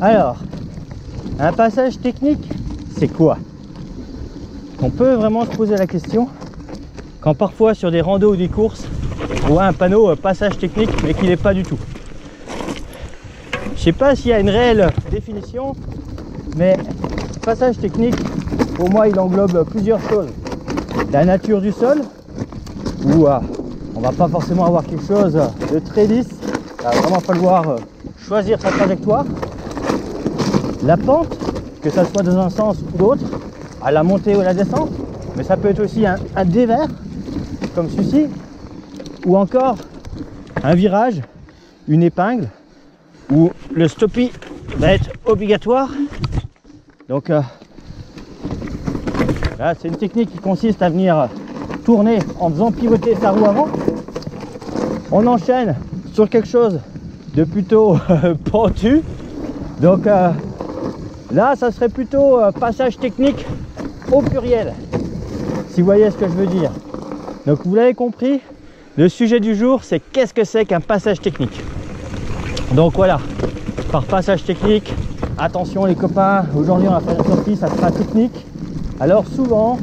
Alors, un passage technique, c'est quoi? On peut vraiment se poser la question quand parfois sur des randos ou des courses, on voit un panneau passage technique mais qu'il n'est pas du tout. Je sais pas s'il y a une réelle définition, mais passage technique, pour moi, il englobe plusieurs choses. La nature du sol, où on va pas forcément avoir quelque chose de très lisse, il va vraiment falloir choisir sa trajectoire. La pente, que ça soit dans un sens ou l'autre, à la montée ou à la descente, mais ça peut être aussi un dévers, comme celui-ci, ou encore un virage, une épingle, où le stoppie va être obligatoire. Donc là, c'est une technique qui consiste à venir tourner en faisant pivoter sa roue avant. On enchaîne sur quelque chose de plutôt pentu. Donc là, ça serait plutôt passage technique au pluriel, si vous voyez ce que je veux dire. Donc vous l'avez compris, le sujet du jour, c'est qu'est-ce que c'est qu'un passage technique. Donc voilà, par passage technique, attention les copains, aujourd'hui on va faire une sortie, ça sera technique. Alors souvent,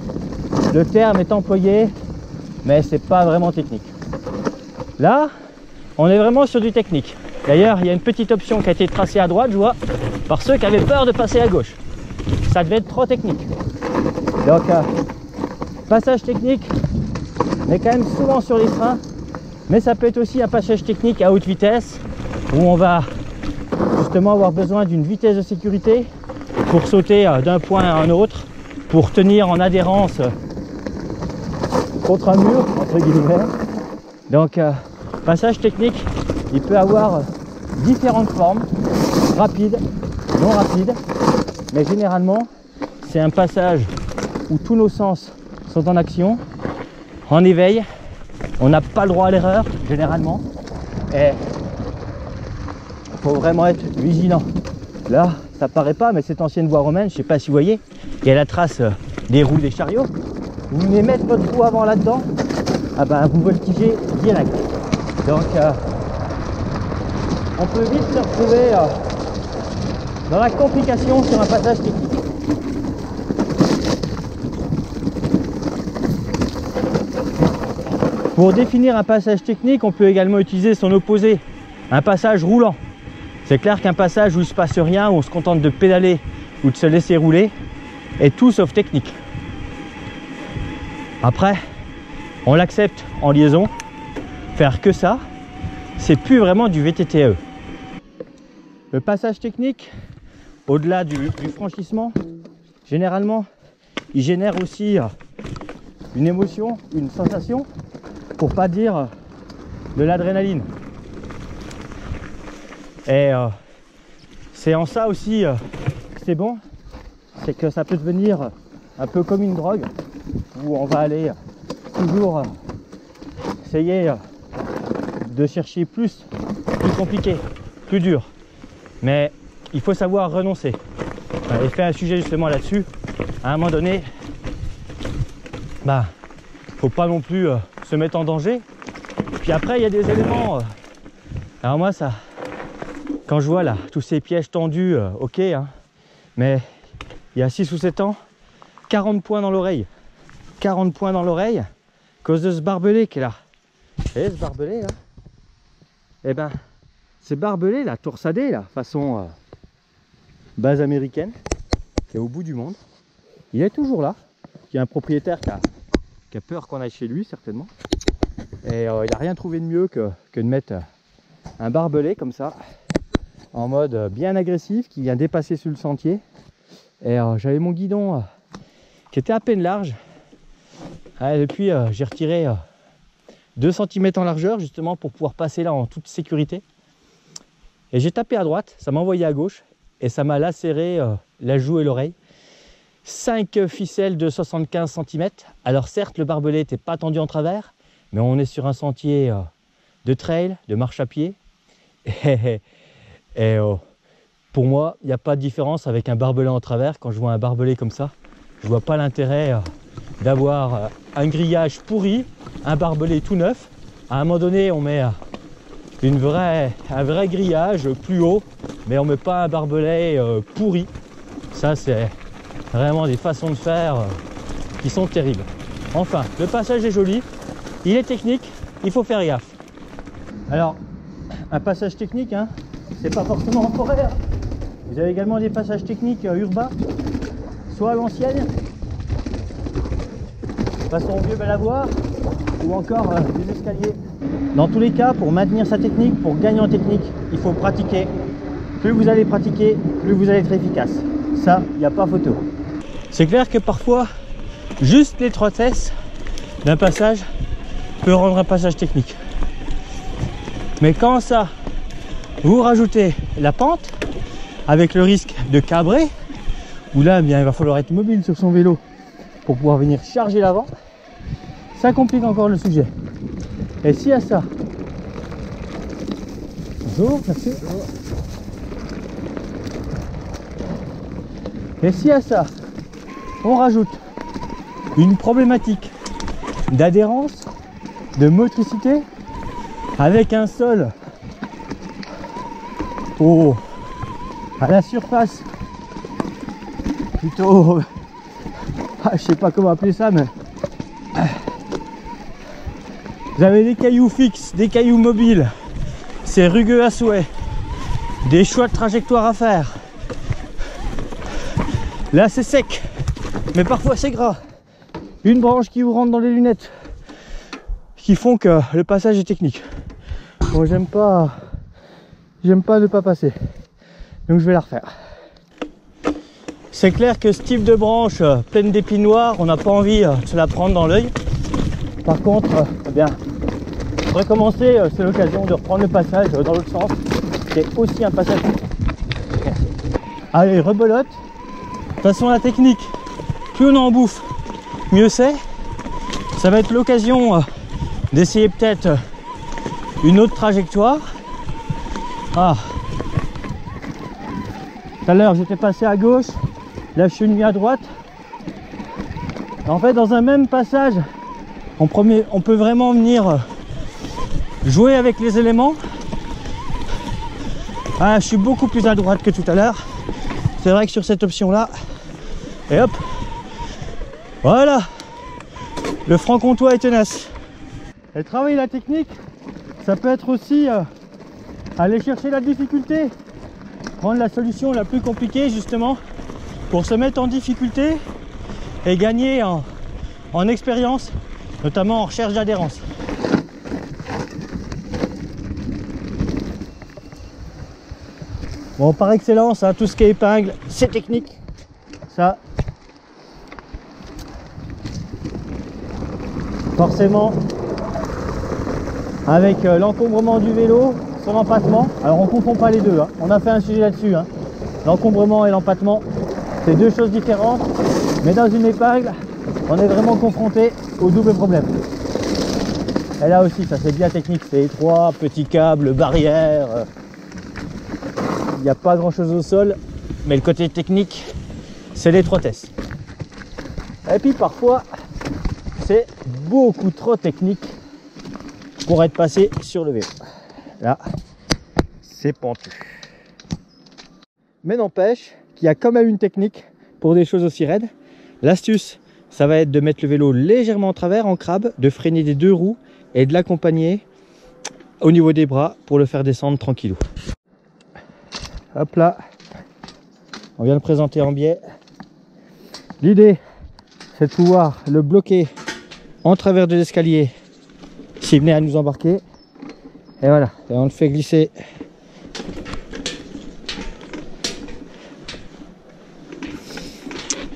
le terme est employé, mais c'est pas vraiment technique. Là, on est vraiment sur du technique. D'ailleurs, il y a une petite option qui a été tracée à droite, je vois, par ceux qui avaient peur de passer à gauche. Ça devait être trop technique. Donc, passage technique, on est quand même souvent sur les freins, mais ça peut être aussi un passage technique à haute vitesse, où on va justement avoir besoin d'une vitesse de sécurité pour sauter d'un point à un autre, pour tenir en adhérence contre un mur, entre guillemets. Donc, passage technique, il peut avoir différentes formes, rapides, non rapides, mais généralement, c'est un passage où tous nos sens sont en action, en éveil. On n'a pas le droit à l'erreur, généralement, et il faut vraiment être vigilant. Là, ça paraît pas, mais cette ancienne voie romaine, je sais pas si vous voyez, il y a la trace des roues des chariots. Vous venez mettre votre roue avant là-dedans, ah ben, vous voltigez direct. Donc, on peut vite se retrouver dans la complication sur un passage technique. Pour définir un passage technique, on peut également utiliser son opposé, un passage roulant. C'est clair qu'un passage où il ne se passe rien, où on se contente de pédaler ou de se laisser rouler, est tout sauf technique. Après, on l'accepte en liaison, faire que ça, c'est plus vraiment du VTTE. Le passage technique, au-delà du franchissement, généralement, il génère aussi une émotion, une sensation, pour pas dire de l'adrénaline. Et c'est en ça aussi que c'est bon, c'est que ça peut devenir un peu comme une drogue, où on va aller toujours essayer de chercher plus compliqué, plus dur. Mais il faut savoir renoncer. J'ai fait un sujet justement là-dessus. À un moment donné, faut pas non plus se mettre en danger. Puis après, il y a des éléments. Alors moi, ça, quand je vois là tous ces pièges tendus, ok, hein, mais il y a 6 ou 7 ans, 40 points dans l'oreille. 40 points dans l'oreille à cause de ce barbelé qui est là. Et ce barbelé là, eh ben, c'est barbelé là, torsadé là, façon base américaine, qui est au bout du monde. Il est toujours là. Il y a un propriétaire qui a peur qu'on aille chez lui certainement. Et il n'a rien trouvé de mieux que de mettre un barbelé comme ça, en mode bien agressif, qui vient dépasser sur le sentier. Et j'avais mon guidon qui était à peine large. Depuis, j'ai retiré 2 cm en largeur justement pour pouvoir passer là en toute sécurité. Et j'ai tapé à droite, ça m'a envoyé à gauche et ça m'a lacéré la joue et l'oreille. 5 ficelles de 75 cm. Alors certes, le barbelé n'était pas tendu en travers, mais on est sur un sentier de trail, de marche à pied. Et pour moi, il n'y a pas de différence avec un barbelé en travers. Quand je vois un barbelé comme ça, je vois pas l'intérêt d'avoir un grillage pourri, un barbelé tout neuf. À un moment donné, on met un vrai grillage plus haut, mais on met pas un barbelé pourri. Ça, c'est vraiment des façons de faire qui sont terribles. Enfin, le passage est joli, il est technique, il faut faire gaffe. Alors, un passage technique, hein, c'est pas forcément en forêt. Hein. Vous avez également des passages techniques urbains, soit à l'ancienne, façon vieux Balavoir, ou encore des escaliers. Dans tous les cas, pour maintenir sa technique, pour gagner en technique, il faut pratiquer. Plus vous allez pratiquer, plus vous allez être efficace. Ça, il n'y a pas photo. C'est clair que parfois, juste l'étroitesse d'un passage peut rendre un passage technique. Mais quand ça, vous rajoutez la pente, avec le risque de cabrer, où là, eh bien, il va falloir être mobile sur son vélo pour pouvoir venir charger l'avant, ça complique encore le sujet. Et si à ça, bonjour, merci. Et si à ça, on rajoute une problématique d'adhérence, de motricité, avec un sol à la surface, plutôt, je sais pas comment appeler ça, mais vous avez des cailloux fixes, des cailloux mobiles, c'est rugueux à souhait, des choix de trajectoire à faire. Là c'est sec, mais parfois c'est gras. Une branche qui vous rentre dans les lunettes, qui font que le passage est technique. Bon, j'aime pas ne pas passer, donc je vais la refaire. C'est clair que ce type de branche pleine d'épines noires, on n'a pas envie de se la prendre dans l'œil. Par contre, eh bien, recommencer, c'est l'occasion de reprendre le passage dans l'autre sens. C'est aussi un passage. Allez, rebelote. De toute façon, la technique, plus on en bouffe, mieux c'est. Ça va être l'occasion d'essayer peut-être une autre trajectoire. Ah, tout à l'heure j'étais passé à gauche, là je suis venu à droite. En fait, dans un même passage, on peut vraiment venir jouer avec les éléments. Ah, je suis beaucoup plus à droite que tout à l'heure. C'est vrai que sur cette option là, et hop, voilà, le franc-comtois est tenace. Et travailler la technique, ça peut être aussi aller chercher la difficulté, prendre la solution la plus compliquée justement pour se mettre en difficulté et gagner en expérience, notamment en recherche d'adhérence. Bon, par excellence, hein, tout ce qui est épingle, c'est technique. Ça, forcément, avec l'encombrement du vélo, son empattement. Alors on ne confond pas les deux, hein. On a fait un sujet là-dessus, hein. L'encombrement et l'empattement, c'est deux choses différentes, mais dans une épingle, on est vraiment confronté au double problème. Et là aussi, ça c'est bien technique, c'est étroit, petit câble, barrière, il n'y a pas grand chose au sol, mais le côté technique, c'est l'étroitesse. Et puis parfois, c'est beaucoup trop technique pour être passé sur le vélo. Là, c'est pentu. Mais n'empêche qu'il y a quand même une technique pour des choses aussi raides. L'astuce, ça va être de mettre le vélo légèrement en travers, en crabe, de freiner des deux roues et de l'accompagner au niveau des bras pour le faire descendre tranquillou. Hop là, on vient de présenter en biais. L'idée, c'est de pouvoir le bloquer en travers de l'escalier s'il venait à nous embarquer. Et voilà, et on le fait glisser.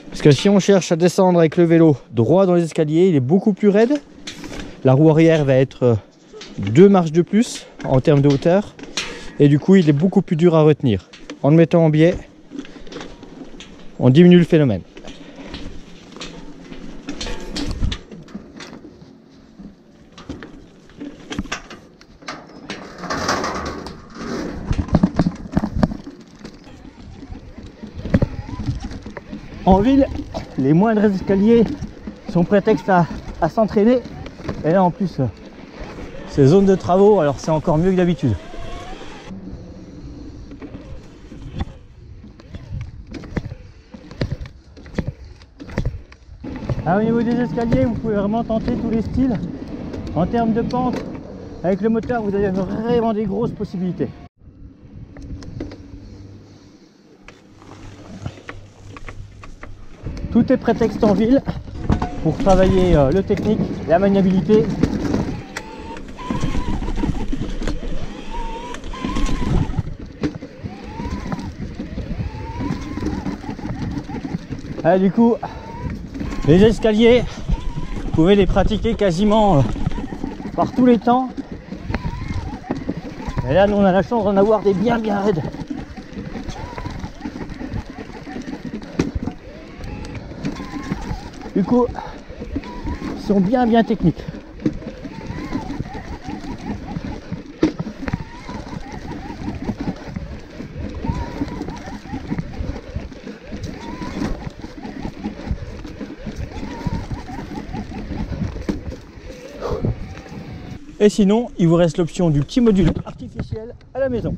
Parce que si on cherche à descendre avec le vélo droit dans les escaliers, il est beaucoup plus raide. La roue arrière va être 2 marches de plus en termes de hauteur. Et du coup, il est beaucoup plus dur à retenir. En le mettant en biais, on diminue le phénomène. En ville, les moindres escaliers sont prétexte à s'entraîner. Et là en plus, C'est zone de travaux, alors c'est encore mieux que d'habitude. Au niveau des escaliers, vous pouvez vraiment tenter tous les styles. En termes de pente, avec le moteur, vous avez vraiment des grosses possibilités. Tout est prétexte en ville pour travailler le technique, la maniabilité. Ah, du coup, les escaliers, vous pouvez les pratiquer quasiment par tous les temps. Et là, nous, on a la chance d'en avoir des bien raides. Du coup, ils sont bien techniques. Et sinon, il vous reste l'option du petit module artificiel à la maison.